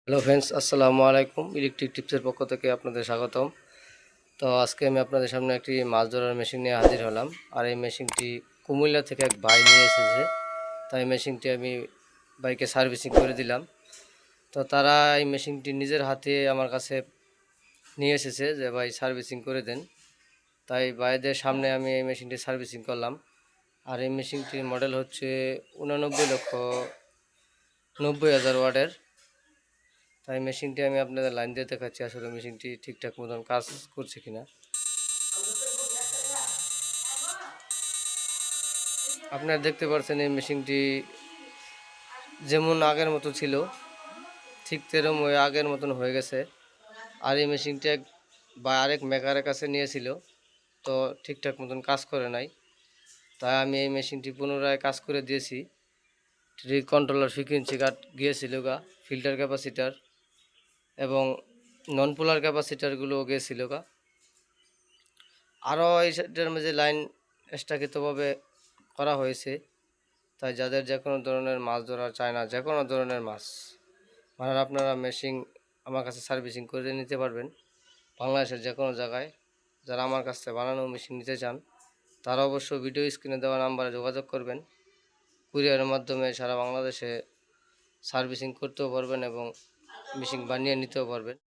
Hello friends, আসসালামু আলাইকুম। Electric টিপসের পক্ষ থেকে আপনাদের স্বাগতম। তো আজকে আমি আপনাদের সামনে একটি মাছ ধরার মেশিন নিয়ে হাজির হলাম। আর এই মেশিনটি কুমিল্লা থেকে এক ভাই নিয়ে এসেছে। তাই মেশিনটি আমি বাইকে সার্ভিসিং করে দিলাম। তো তারা এই মেশিনটি নিজের হাতে আমার কাছে নিয়ে এসেছে যে ভাই সার্ভিসিং করে দেন। তাই ভাইদের সামনে আমি এই মেশিনটি সার্ভিসিং করলাম। আর এই মেশিনটির মডেল হচ্ছে 89,90,000 ওয়াটের। তাই মেশিনটি আমি আপনাদের লাইন দিয়ে দেখাচ্ছি আসলে মেশিনটি ঠিকঠাক মতন কাজ করছে কিনা। আপনারা দেখতে পাচ্ছেন এই মেশিনটি যেমন আগের মতো ছিল ঠিক তেরম ওই আগের মতন হয়ে গেছে। আর এই মেশিনটি আরেক মেকারের কাছে নিয়েছিল, তো ঠিকঠাক মতন কাজ করে নাই। তাই আমি এই মেশিনটি পুনরায় কাজ করে দিয়েছি। কন্ট্রোলার ফ্রিকোয়েন্সি কাট গিয়েছিল গা, ফিল্টার ক্যাপাসিটার এবং নন পোলার ক্যাপাসিটারগুলোও গিয়েছিল গা। আরও এই সাইডের মাঝে লাইন এক্সট্রাকৃতভাবে করা হয়েছে। তাই যাদের যে কোনো ধরনের মাছ ধরা চায় না, যে কোনো ধরনের মাছ মানে আপনারা মেশিন আমার কাছে সার্ভিসিং করে নিতে পারবেন বাংলাদেশের যে কোনো জায়গায়। যারা আমার কাছ থেকে বানানো মেশিন নিতে চান তারা অবশ্য ভিডিও স্ক্রিনে দেওয়া নাম্বারে যোগাযোগ করবেন। কুরিয়ারের মাধ্যমে সারা বাংলাদেশে সার্ভিসিং করতেও পারবেন এবং মেশিন বানিয়ে নিতেও পারবেন।